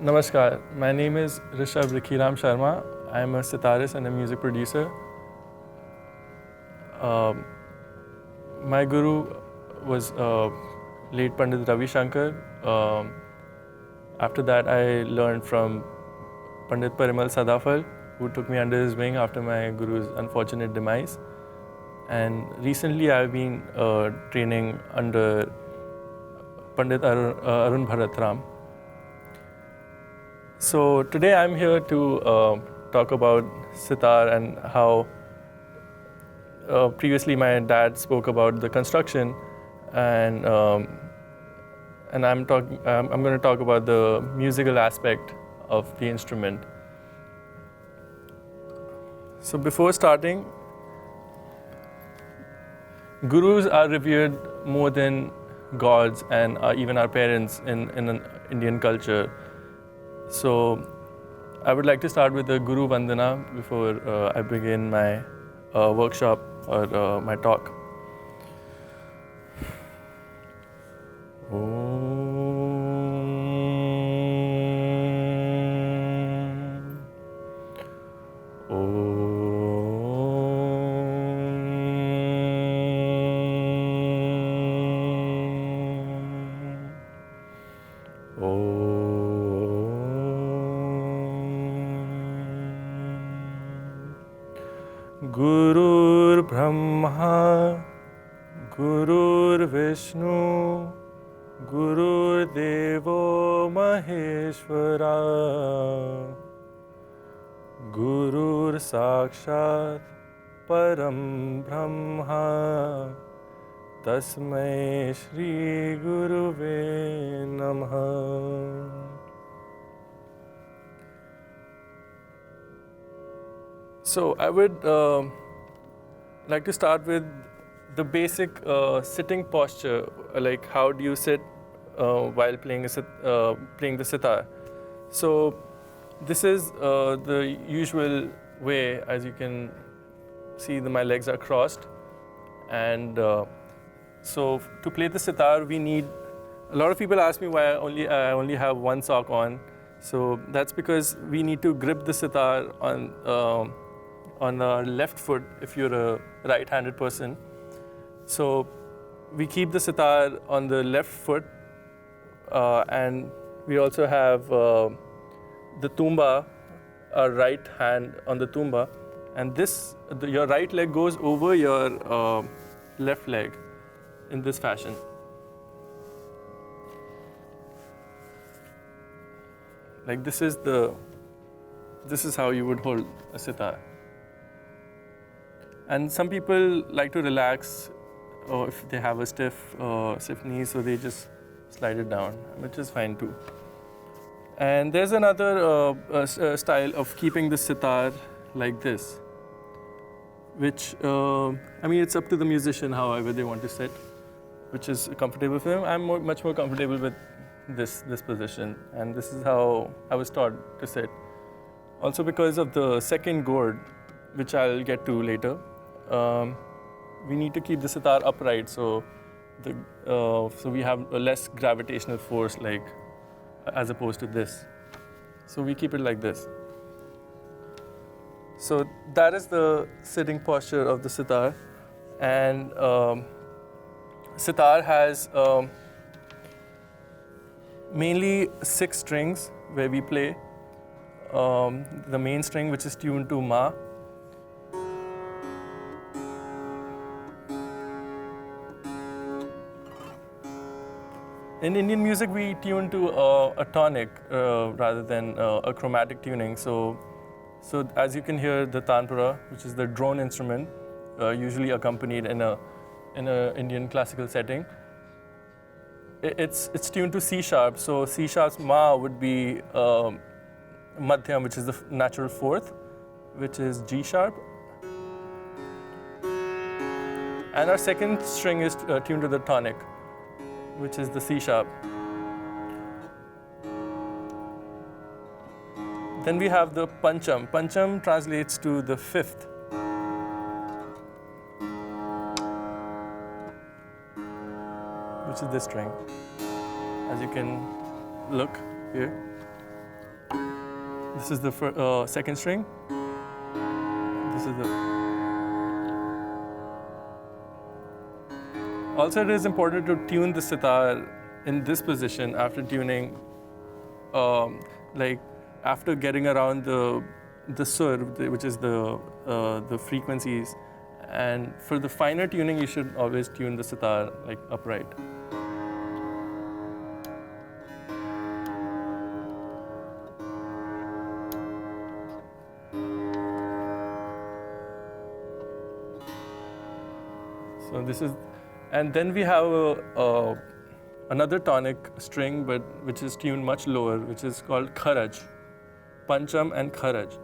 Namaskar, my name is Rishab Rikhiram Sharma. I am a sitarist and a music producer. Um, my guru was late Pandit Ravi Shankar. After that, I learned from Pandit Parimal Sadafal, who took me under his wing after my guru's unfortunate demise. And recently, I've been training under Pandit Arun Bharat. So today I'm here to talk about sitar and how previously my dad spoke about the construction, and I'm going to talk about the musical aspect of the instrument. So before starting, gurus are revered more than gods and even our parents in an Indian culture. So I would like to start with the Guru Vandana before I begin my workshop or my talk. Gurur Brahma, Gurur Vishnu, Gurur Devo Maheshwara, Gurur Sakshat Param Brahma, Tasmai Shri Guruve Namaha. So I would like to start with the basic sitting posture, like how do you sit while playing the sitar. So this is the usual way. As you can see, my legs are crossed, and so to play the sitar, we need. A lot of people ask me why I only have one sock on. So that's because we need to grip the sitar on our left foot if you're a right-handed person. So we keep the sitar on the left foot, and we also have the tumba, our right hand on the tumba, and your right leg goes over your left leg in this fashion. Like this is how you would hold a sitar. And some people like to relax, or if they have a stiff knee, so they just slide it down, which is fine too. And there's another style of keeping the sitar like this, which, it's up to the musician, however they want to sit, which is comfortable for them. I'm much more comfortable with this position, and this is how I was taught to sit. Also because of the second gourd, which I'll get to later. We need to keep the sitar upright, so we have a less gravitational force, like as opposed to this. So we keep it like this. So that is the sitting posture of the sitar, and sitar has mainly 6 strings where we play. The main string, which is tuned to Ma. In Indian music, we tune to a tonic rather than a chromatic tuning. So as you can hear, the tanpura, which is the drone instrument, usually accompanied in a Indian classical setting, it's tuned to C sharp. So C sharp's Ma would be madhyam, which is the natural fourth, which is G sharp. And our second string is tuned to the tonic, which is the C sharp. Then we have the pancham. Pancham translates to the fifth. Which is this string. As you can look here. This is the second string. This is the. Also, it is important to tune the sitar in this position after tuning, like after getting around the sur, which is the frequencies. And for the finer tuning, you should always tune the sitar like upright. So this is, and then we have another tonic string, but which is tuned much lower, which is called kharaj, pancham and kharaj.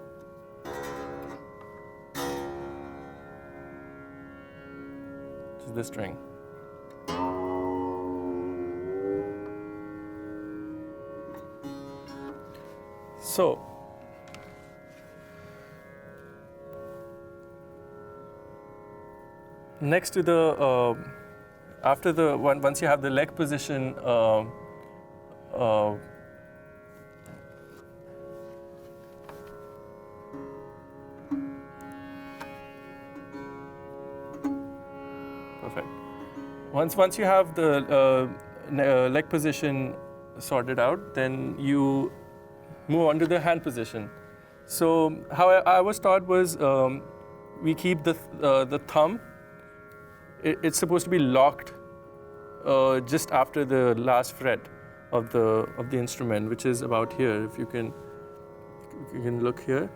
Which is the string. So, next to the, after the once you have the leg position, perfect. Once you have the leg position sorted out, then you move on to the hand position. So how I was taught was we keep the thumb. It's supposed to be locked just after the last fret of the instrument, which is about here. If you can look here.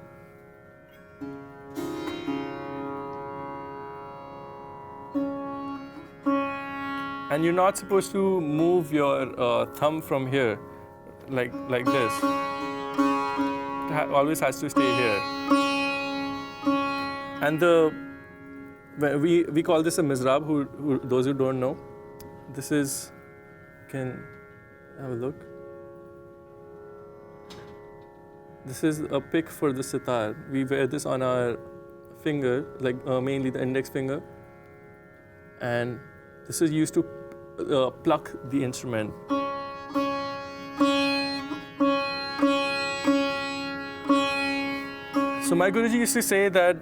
And you're not supposed to move your thumb from here, like this. It always has to stay here. And we call this a mizrab. Who those who don't know, this is, can have a look. This is a pick for the sitar. We wear this on our finger, like mainly the index finger, and this is used to pluck the instrument. So my Guruji used to say that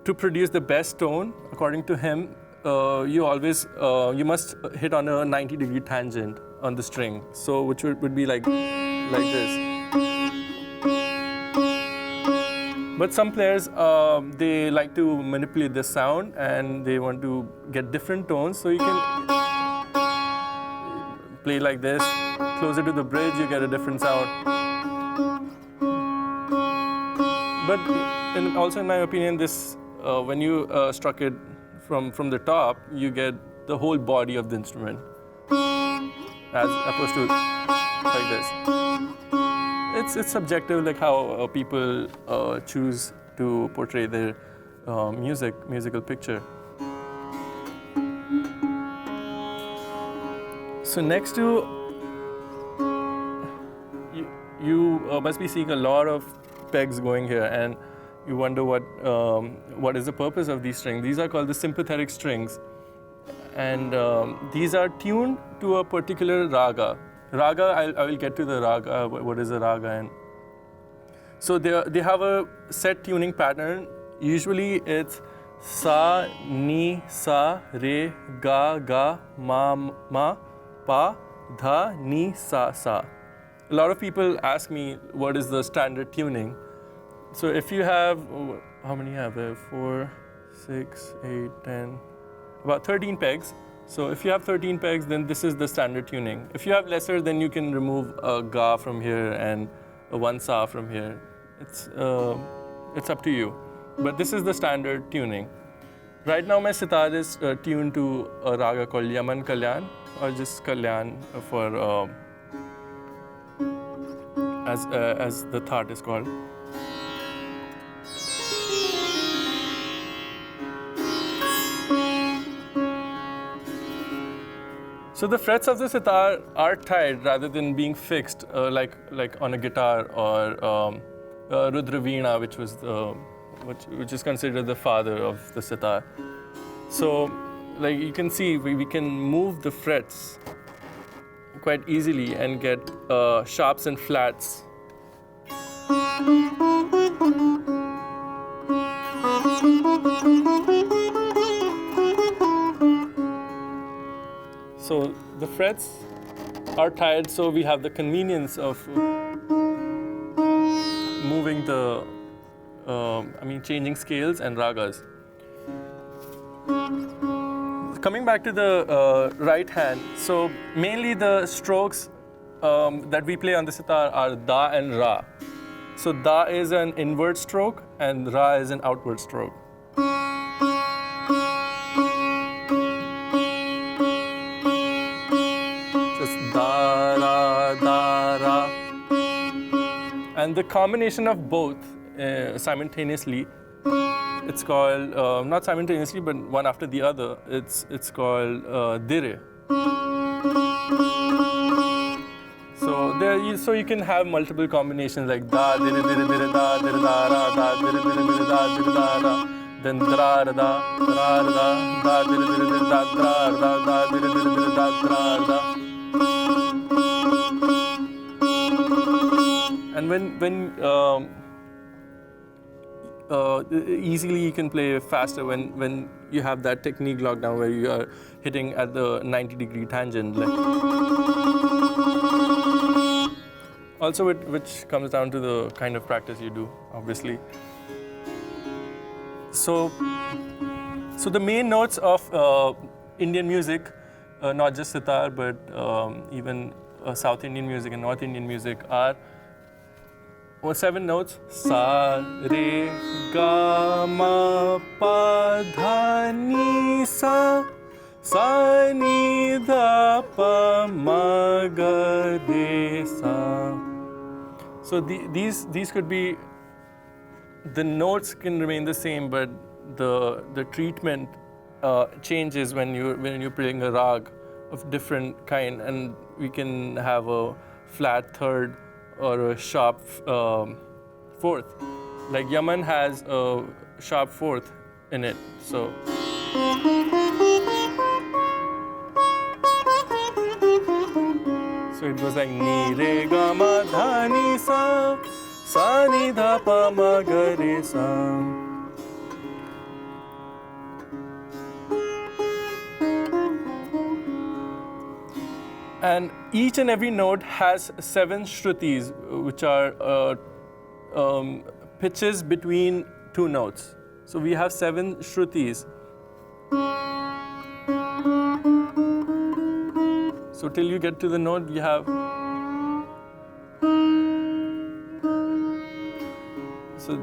to produce the best tone, according to him, you must hit on a 90-degree tangent on the string. So which would be like this. But some players, they like to manipulate the sound and they want to get different tones. So you can play like this, closer to the bridge, you get a different sound. But also in my opinion, this when you struck it from the top, you get the whole body of the instrument, as opposed to like this. It's subjective, like how people choose to portray their musical picture. So next to, you must be seeing a lot of pegs going here, and you wonder what is the purpose of these strings. These are called the sympathetic strings, and these are tuned to a particular raga. Raga, I will get to the raga, what is a raga. And so they have a set tuning pattern. Usually it's sa, ni, sa, re, ga, ga, ma, pa, dha, ni, sa, sa. A lot of people ask me what is the standard tuning. So if you have, how many have there? 4, 6, 8, 10, about 13 pegs. So if you have 13 pegs, then this is the standard tuning. If you have lesser, then you can remove a ga from here and a one sa from here. It's up to you. But this is the standard tuning. Right now my sitar is tuned to a raga called Yaman Kalyan, or just Kalyan for as the thought is called. So the frets of the sitar are tied rather than being fixed, like on a guitar or Rudraveena, which is considered the father of the sitar. So, like you can see, we can move the frets quite easily and get sharps and flats. So the frets are tied, so we have the convenience of moving the, changing scales and ragas. Coming back to the right hand, so mainly the strokes that we play on the sitar are da and ra. So da is an inward stroke and ra is an outward stroke. Just da ra da ra. And the combination of both simultaneously, it's called, not simultaneously, but one after the other, it's called dire. So you can have multiple combinations like da, dire, dire, dire, da, dire, da, ra, da, dire, dire, dire, da, dire, da, ra. Then dra, ra, da, da, dire, dire, dire, da, dra, ra, da, dire, dire, dire, da, dra, ra. And when easily you can play faster when you have that technique locked down where you are hitting at the 90-degree tangent. Also, which comes down to the kind of practice you do, obviously. So the main notes of Indian music, not just sitar, but even South Indian music and North Indian music are 7 notes. Sa, re, ga, ma, pa, dha, ni, sa. Sa, ni, dha, pa, ma, ga, re, sa. So these could be, the notes can remain the same, but the treatment changes when you're playing a rag of different kind, and we can have a flat third or a sharp fourth. Like Yaman has a sharp fourth in it, so. So it was like ni re ga ma dha ni sa, sa ni dha pa ma ga re sa. And each and every note has 7 shrutis, which are pitches between 2 notes. So we have 7 shrutis. So till you get to the note, you have. So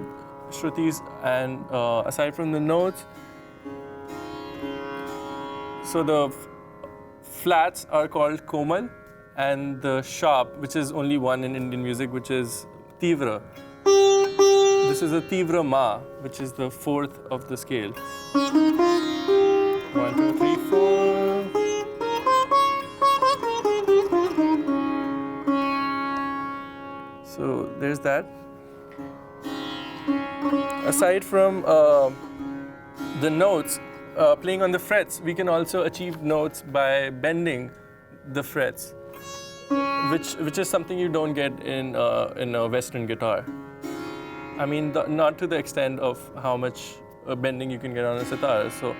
shrutis, and aside from the notes, so the flats are called komal, and the sharp, which is only one in Indian music, which is tivra. This is a tivra ma, which is the 4th of the scale. 1, 2, 3, 4. So there's that. Aside from the notes, playing on the frets, we can also achieve notes by bending the frets, which is something you don't get in a Western guitar. I mean, not to the extent of how much bending you can get on a sitar. So.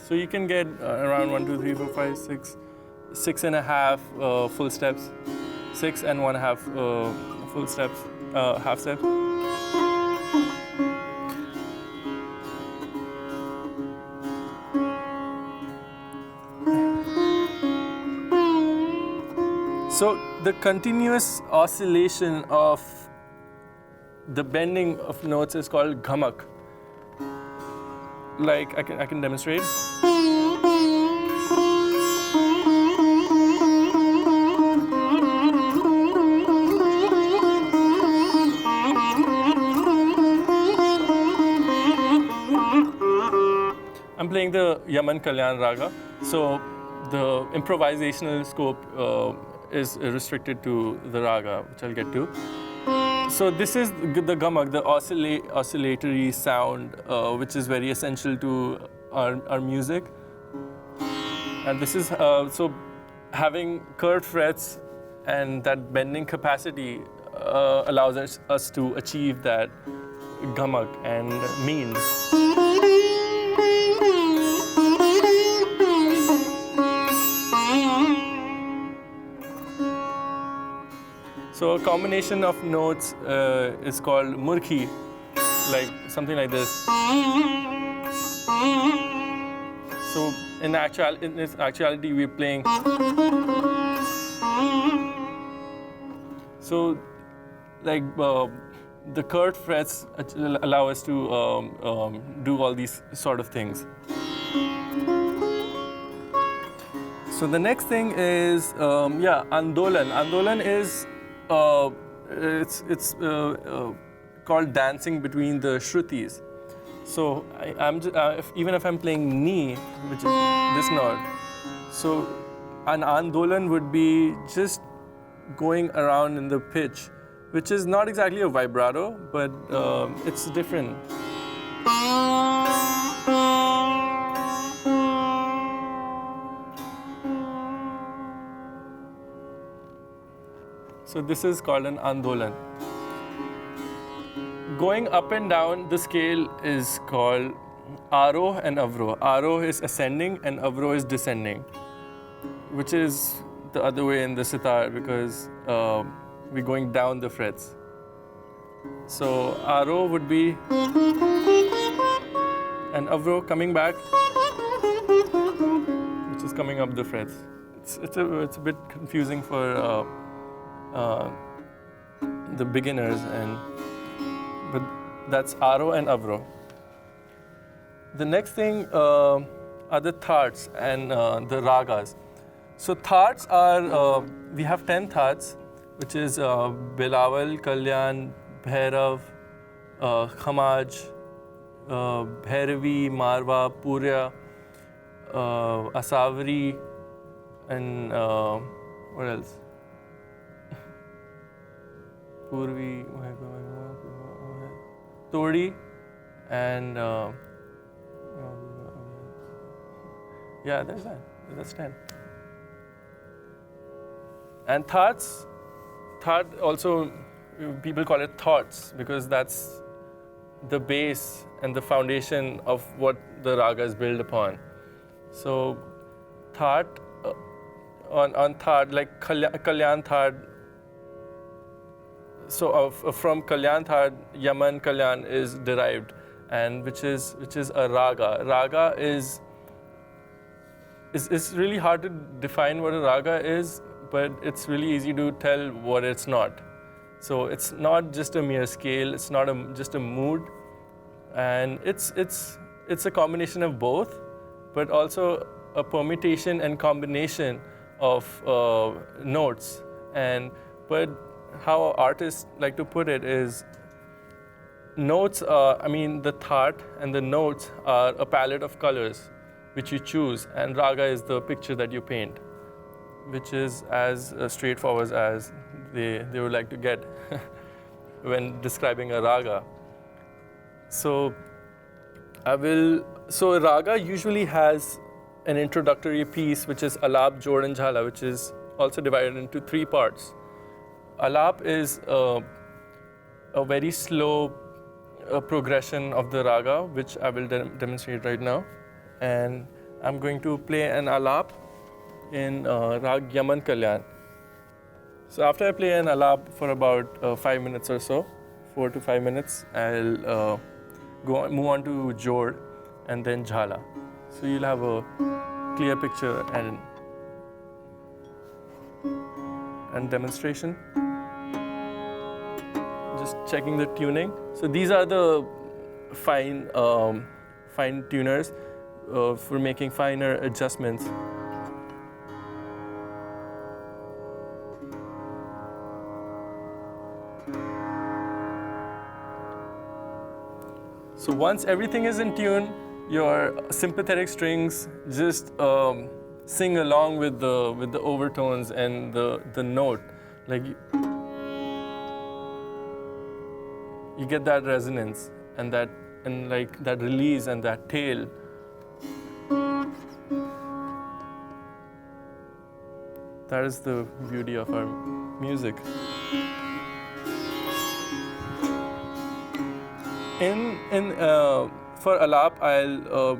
So you can get around 1, 2, 3, 4, 5, 6 and a half full steps, 6 and 1/2 full steps, half steps. So the continuous oscillation of the bending of notes is called ghamak. Like I can demonstrate. I'm playing the Yaman Kalyan Raga. So the improvisational scope is restricted to the raga, which I'll get to. So this is the gamak, the oscillatory sound, which is very essential to our music. And this is, so having curved frets and that bending capacity allows us to achieve that gamak and means. So a combination of notes is called murki, like something like this. So in this actuality, we're playing. So like the curved frets allow us to do all these sort of things. So the next thing is andolan. Andolan is it's called dancing between the shrutis. So even if I'm playing ni, which is this note, so an andolan would be just going around in the pitch, which is not exactly a vibrato, but it's different. So this is called an andolan. Going up and down the scale is called aroh and avroh. Aroh is ascending and avroh is descending, which is the other way in the sitar because we're going down the frets. So aroh would be and avroh coming back, which is coming up the frets. It's a bit confusing for the beginners, but that's aroh and avroh. The next thing are the thats and the ragas. So thats are, we have 10 thats, which is Bilawal, Kalyan, Bhairav, Khamaj, Bhairavi, Marwa, Purya, Asavari, and what else? Purvi, Todi, and yeah, there's that. That's 10. And thats also, people call it thoughts because that's the base and the foundation of what the raga is built upon. So that, on that, like Kalyan that. So from Kalyan Thad, Yaman Kalyan is derived, and which is a raga. Raga is really hard to define what a raga is, but it's really easy to tell what it's not. So it's not just a mere scale. It's not just a mood, and it's a combination of both, but also a permutation and combination of notes. But how artists like to put it is notes, the that and the notes are a palette of colors which you choose, and raga is the picture that you paint, which is as straightforward as they would like to get when describing a raga. So raga usually has an introductory piece which is alap, jod and jhala, which is also divided into 3 parts. Alap is a very slow progression of the raga, which I will demonstrate right now. And I'm going to play an alap in Rag Yaman Kalyan. So after I play an alap for about 5 minutes or so, 4 to 5 minutes, I'll move on to jod and then jhala. So you'll have a clear picture and demonstration. Just checking the tuning. So these are the fine tuners for making finer adjustments. So once everything is in tune, your sympathetic strings just sing along with the overtones and the note. Like you get that resonance and like that release and that tail. That is the beauty of our music. For Alap, I'll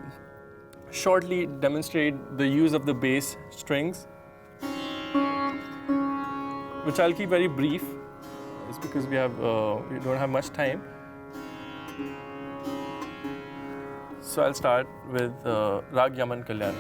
shortly demonstrate the use of the bass strings, which I'll keep very brief, just because we don't have much time. So I'll start with Rag Yaman Kalyan.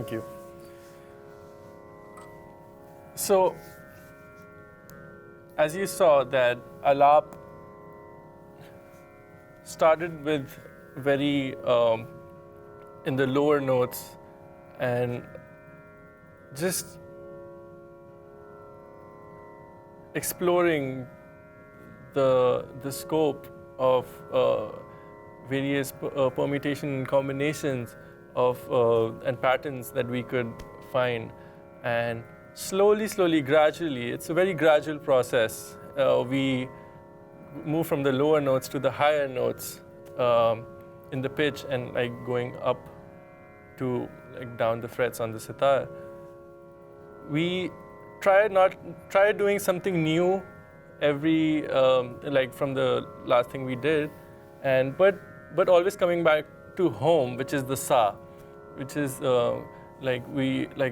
Thank you. So, as you saw, that alap started with very in the lower notes and just exploring the scope of various permutation and combinations of and patterns that we could find, and slowly, gradually, it's a very gradual process. We move from the lower notes to the higher notes in the pitch, and like going up to like down the frets on the sitar. We try doing something new every like from the last thing we did, and but always coming back to home, which is the sa, which is like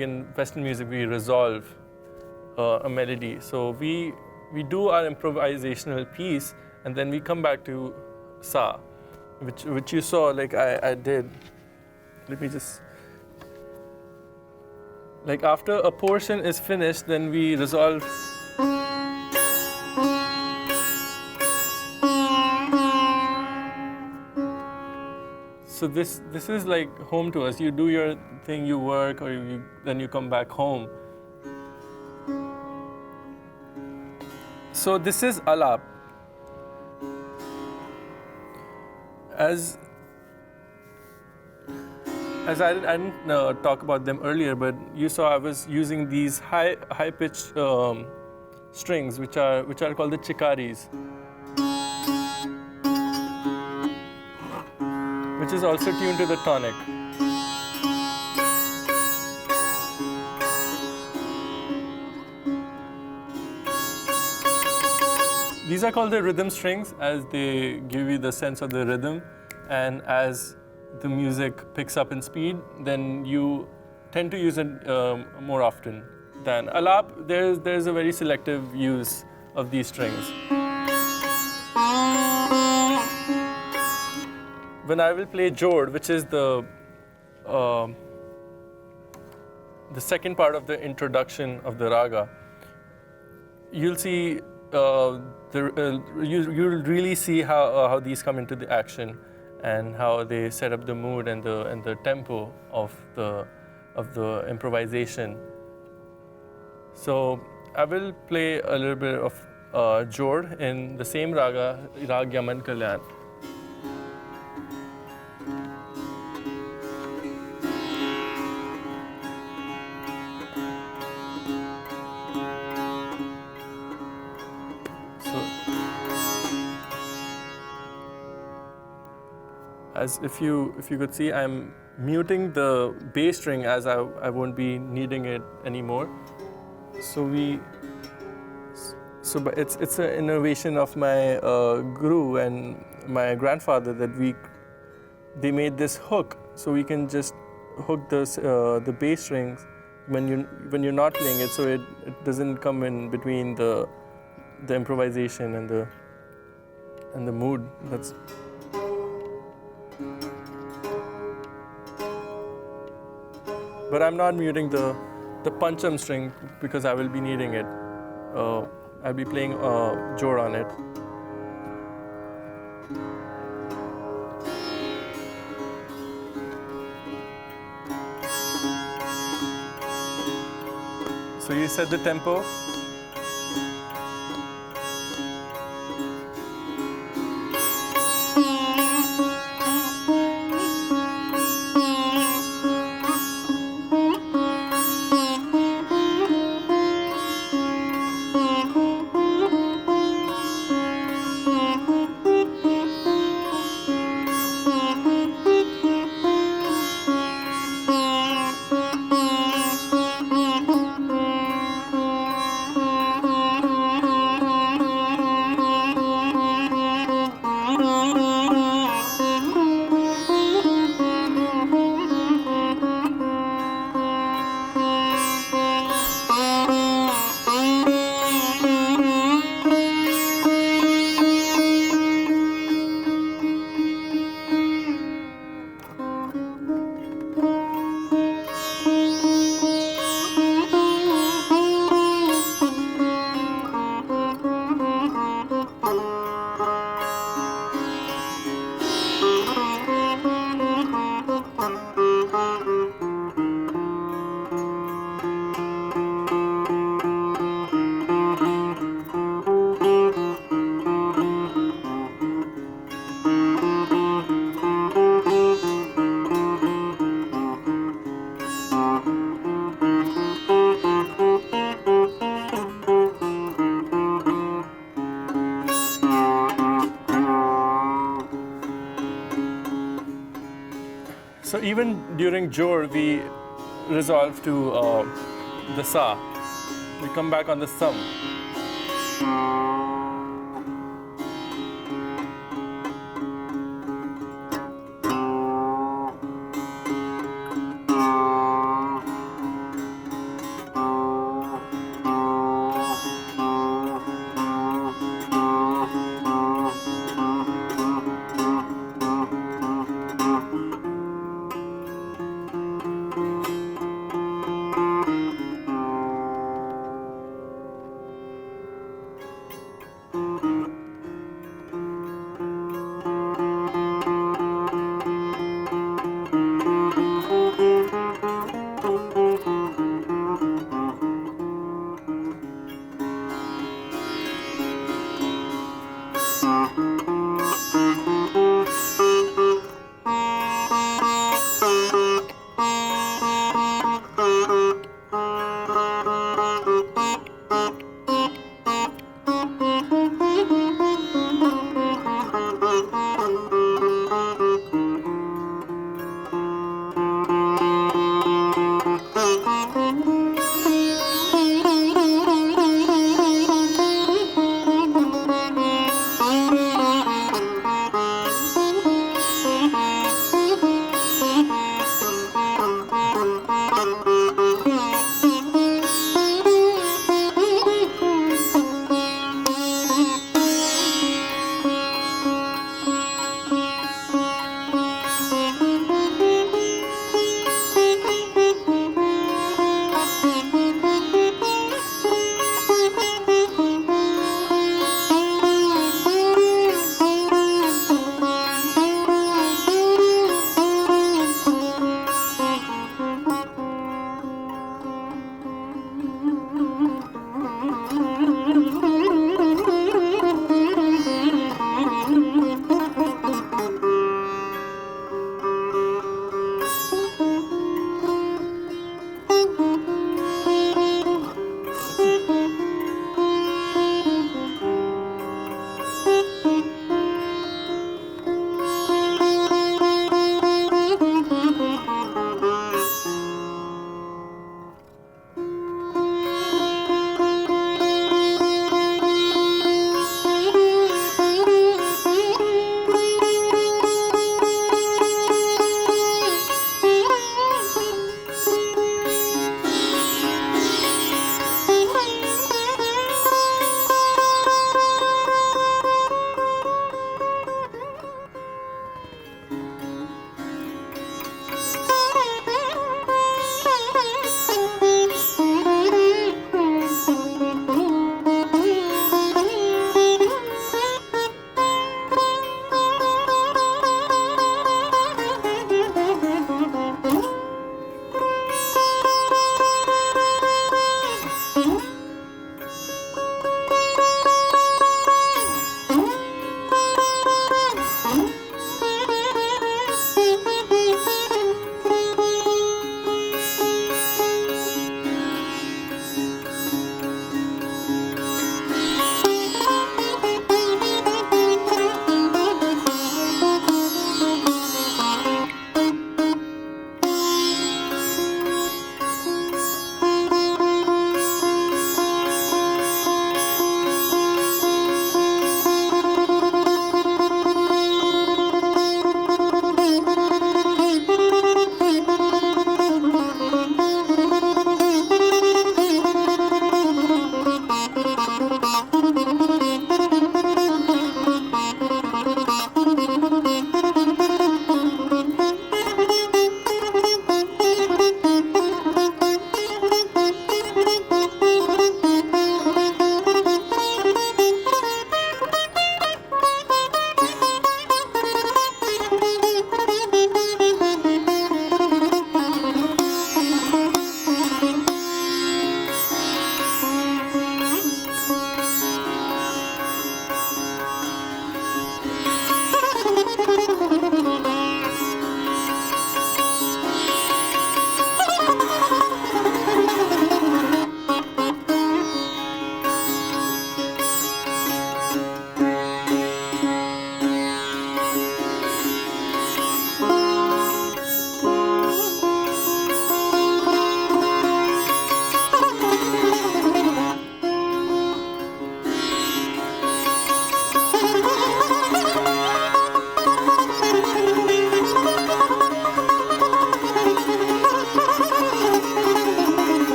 in Western music we resolve a melody. So we do our improvisational piece, and then we come back to sa, which you saw like I did. Let me just, like after a portion is finished, then we resolve. So this is like home to us. You do your thing, you work, or then you come back home. So this is alap. As I didn't talk about them earlier, but you saw I was using these high pitched strings, which are called the chikaris, which is also tuned to the tonic. These are called the rhythm strings, as they give you the sense of the rhythm, and as the music picks up in speed, then you tend to use it more often than alap. There's a very selective use of these strings. When I will play jod, which is the second part of the introduction of the raga, you'll see you'll really see how these come into the action, and how they set up the mood and the tempo of the improvisation. So I will play a little bit of jod in the same raga, Rag Yaman Kalyan. As if you could see, I'm muting the bass string, as I won't be needing it anymore. But it's an innovation of my guru and my grandfather, that they made this hook, so we can just hook the bass strings when you're not playing it, so it doesn't come in between the improvisation and the mood. But I'm not muting the pancham string, because I will be needing it. I'll be playing jod on it. So you set the tempo. even during Jor, we resolve to the Sa. We come back on the Sam.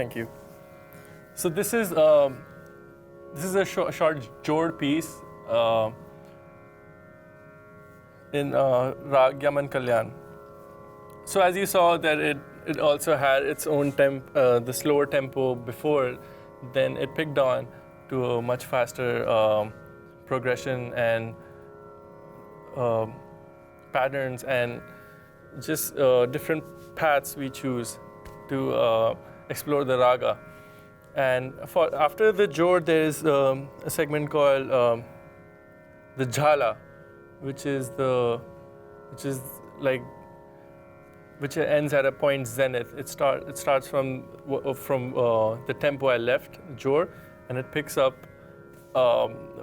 Thank you. So this is a short Jod piece in Rag Yaman Kalyan. So as you saw that it also had its own the slower tempo before, then it picked on to a much faster progression and patterns and just different paths we choose to explore the raga. And after the Jod, there is a segment called the Jhala, which ends at a point zenith. It starts from the tempo I left, Jod, and it picks up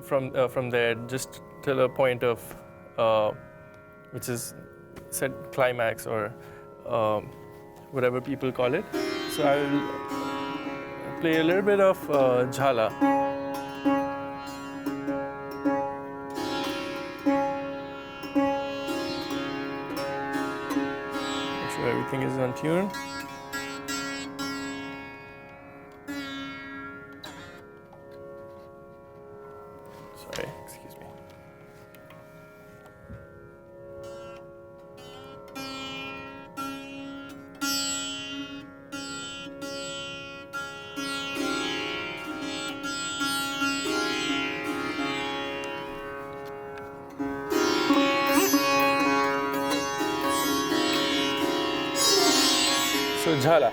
from there just till a point of which is said climax or whatever people call it. So I will play a little bit of Jhala. Make sure everything is on tune. Sorry, excuse me. So Jhala.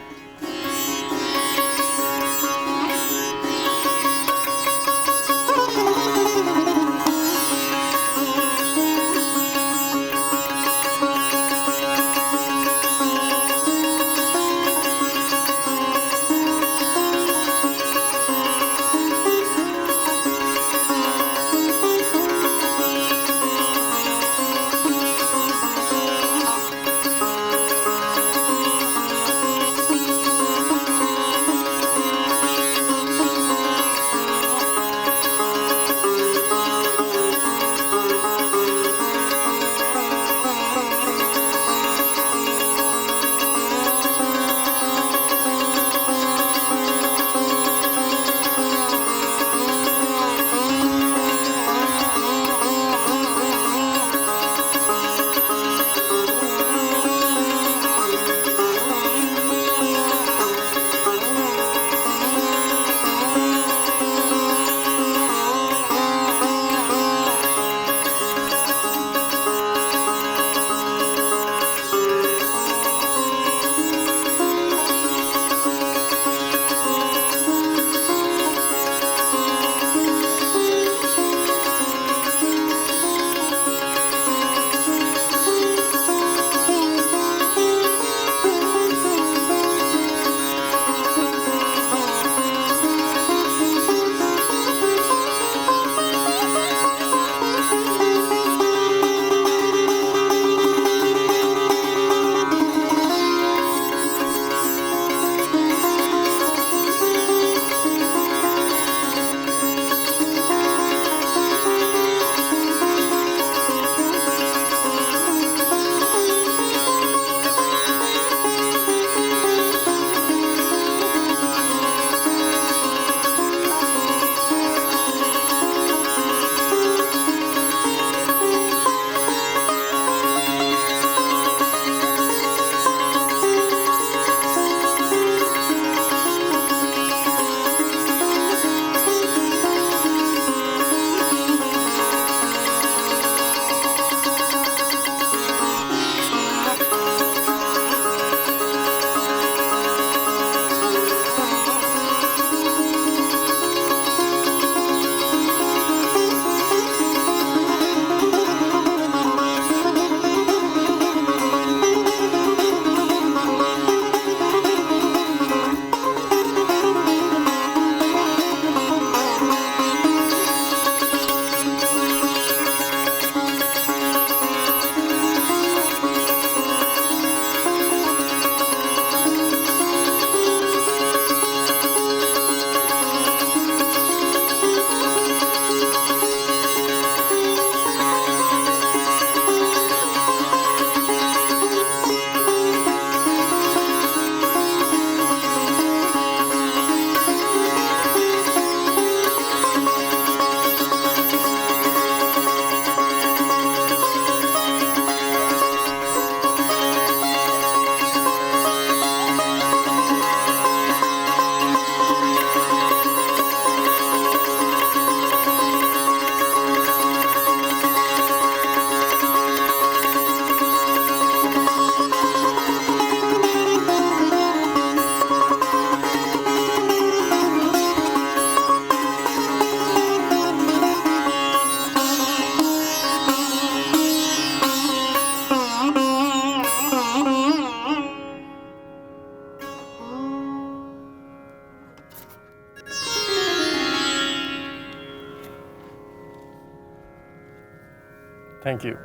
Thank you.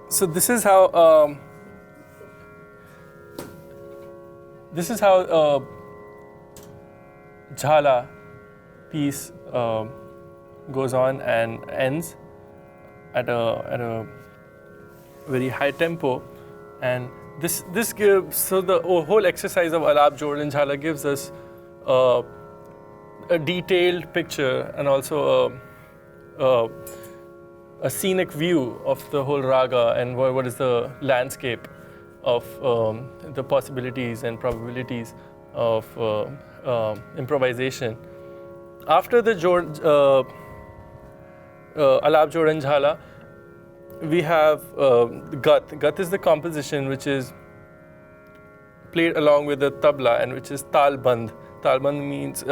So this is how Jhala piece goes on and ends at a very high tempo, and this gives, so the whole exercise of Alap, Jod and Jhala gives us a detailed picture and also a scenic view of the whole raga and what is the landscape of the possibilities and probabilities of improvisation. After the Alap, Jod and Jhala, we have Gat. Gat is the composition which is played along with the tabla and which is tal band. Tal band means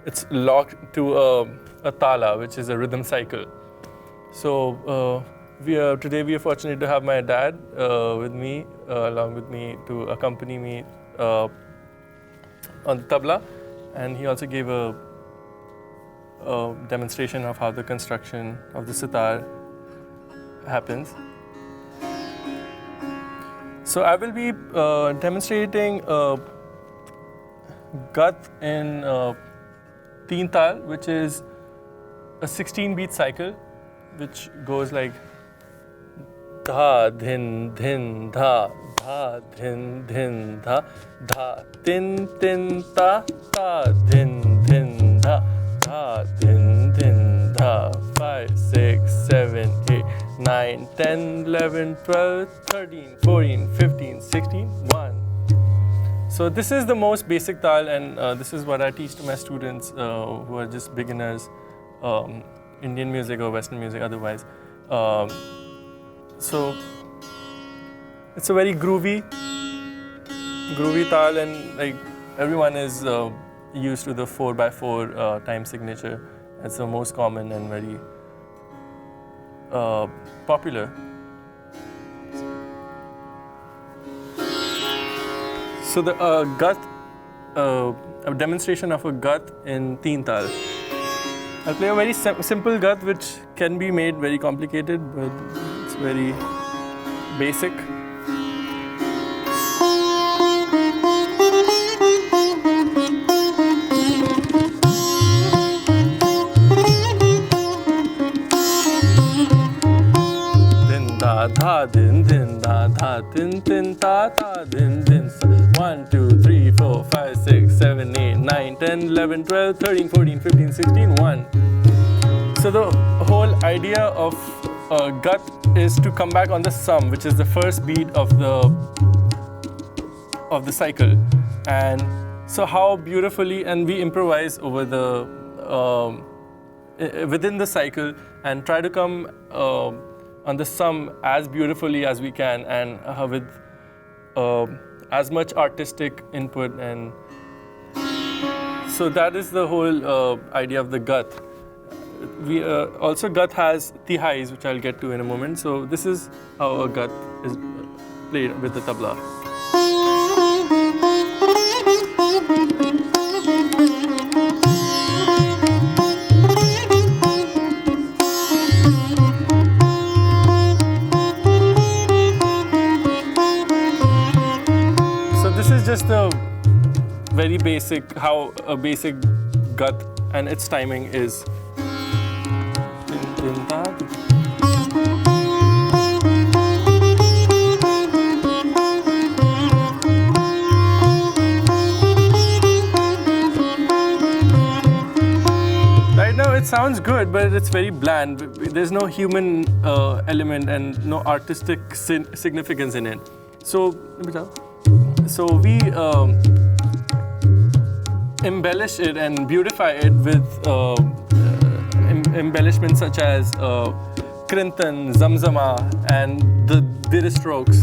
it's locked to a tala, which is a rhythm cycle. So today we are fortunate to have my dad with me, along with me, to accompany me on the tabla, and he also gave a demonstration of how the construction of the sitar happens. So I will be demonstrating Gat in Teen Tal, which is a 16-beat cycle, which goes like dha dhin dhin dha dha dhin dhin dha dha tin tin ta ta dhin dhin dha dha dhin dhin dha 5 6 7 8 9 10 11 12 13 14 15 16 1. So this is the most basic tal, and this is what I teach to my students who are just beginners, Indian music or Western music otherwise. So it's a very groovy tal, and like everyone is used to the 4/4 time signature. It's the most common and very popular. So the Gat, a demonstration of a Gat in Teen Tal. I'll play a very simple Gat which can be made very complicated, but it's very basic. Dha din din da dha tin tin ta ta din din. 1 2 3 4 5 6 7 8 9 10 11 12 13 14 15 16 1. So the whole idea of Gat is to come back on the sum, which is the first beat of the cycle, and so how beautifully, and we improvise over the within the cycle and try to come on the sum as beautifully as we can, and with as much artistic input, and so that is the whole idea of the Gat. We also Gat has tihais, which I'll get to in a moment. So this is how a Gat is played with the tabla. Just a very basic, how a basic Gat and its timing is. Right now it sounds good, but it's very bland. There's no human element and no artistic significance in it. So we embellish it and beautify it with embellishments such as Krintan, Zamzama, and the dir strokes.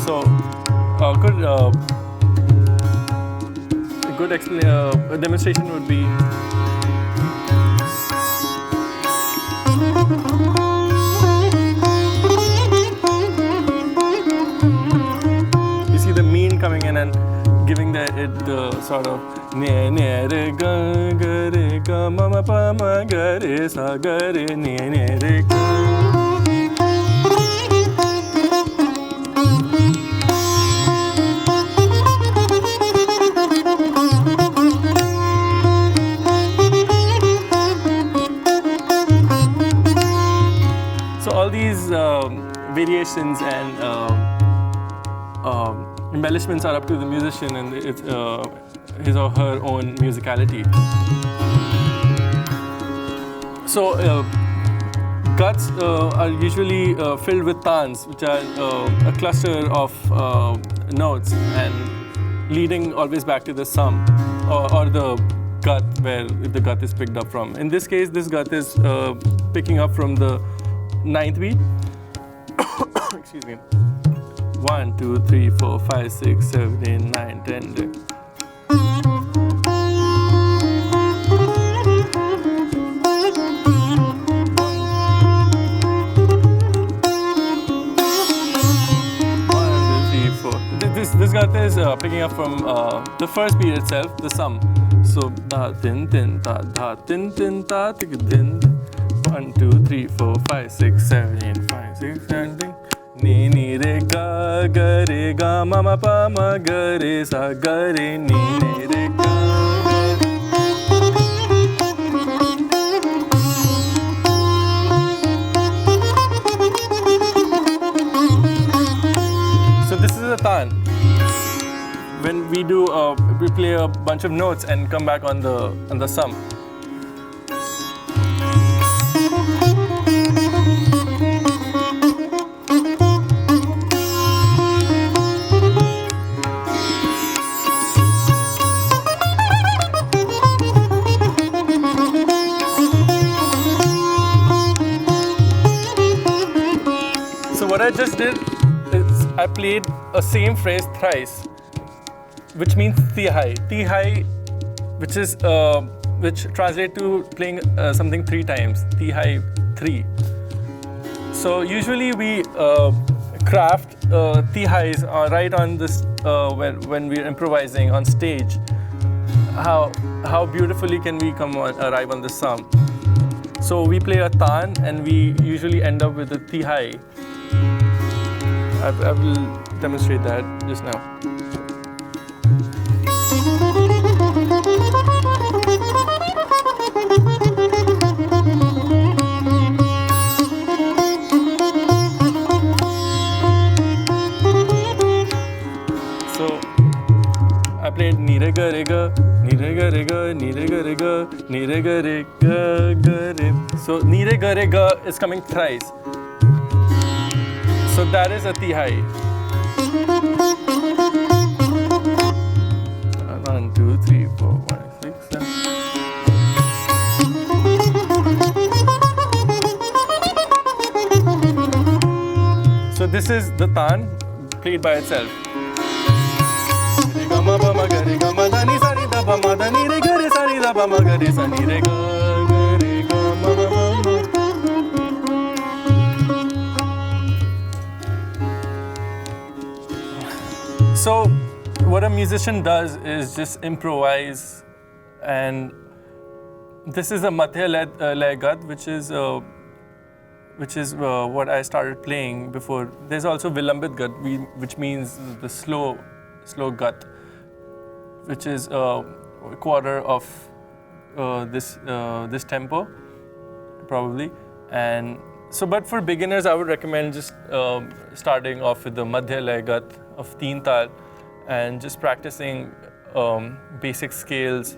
So a good demonstration would be. Coming in and giving it the sort of ne ne re ga ma ma pa ma ga re sa ga re ne re ga. So all these variations and embellishments are up to the musician and it's his or her own musicality. So guts are usually filled with tans, which are a cluster of notes and leading always back to the sum or the gut where the gut is picked up from. In this case, this gut is picking up from the ninth beat. Excuse me. 1, 2, 3, 4, 5, 6, 7, 8, 9, 10, 11. This gut is picking up from the first beat itself, the sum. So da tin tin ta da tin tin ta tik din. 1, 2, 3, 4, 5, 6, 7, 8, 5, 6, 7, 8. Ni ni re ga ma ma pa ma ga re sa ga re ni re ga. So this is a tan. When we do, we play a bunch of notes and come back on the sum. So what I just did is I played a same phrase thrice, which means tihai. Tihai, which translates to playing something 3 times. Tihai 3. So usually we craft tihais right on this when we're improvising on stage. How beautifully can we arrive on the sum? So we play a tan and we usually end up with a tihai. I will demonstrate that just now. So I played ni re ga re ga, ni re ga re ga, ni re ga re ga, ni re ga re ga re. So ni re ga is coming thrice. So that is a tihai. 1, 2, 3, 4, 5, 6, 7. So this is the tan played by itself. So what a musician does is just improvise, and this is a madhya lay gat, which is what I started playing before. There's also vilambit gat, which means the slow gat, which is a quarter of this tempo, probably. And so, but for beginners, I would recommend just starting off with the madhya lay gat of teen tal, and just practicing basic scales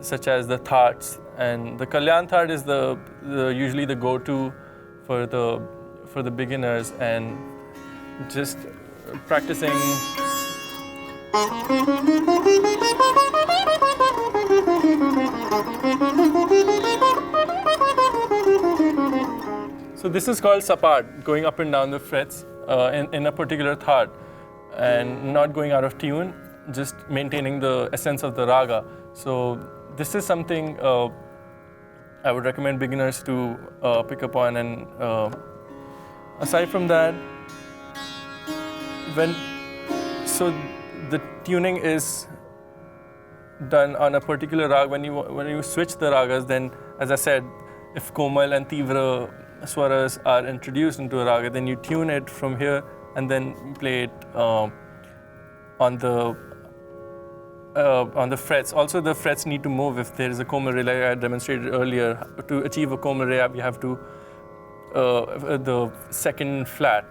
such as the thats, and the kalyan that is usually the go-to for the beginners, and just practicing. So this is called sapat, going up and down the frets in a particular thad, and not going out of tune, just maintaining the essence of the raga. So this is something I would recommend beginners to pick up on. And aside from that, so the tuning is done on a particular rag. When you switch the ragas, then as I said, if komal and tivra swaras are introduced into a raga, then you tune it from here and then play it on the frets. Also, the frets need to move if there is a komal re, like I demonstrated earlier. To achieve a komal re, we have to the second flat.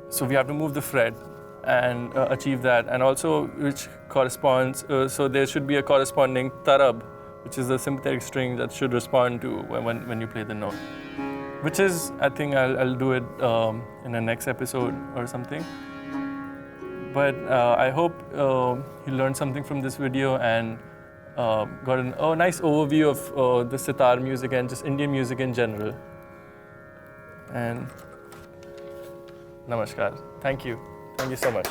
So we have to move the fret and achieve that, and also which corresponds. So there should be a corresponding tarab, which is the sympathetic string that should respond to when you play the note. Which is, I think I'll do it in the next episode or something. But I hope you learned something from this video and got a nice overview of the sitar music and just Indian music in general. And namaskar. Thank you so much.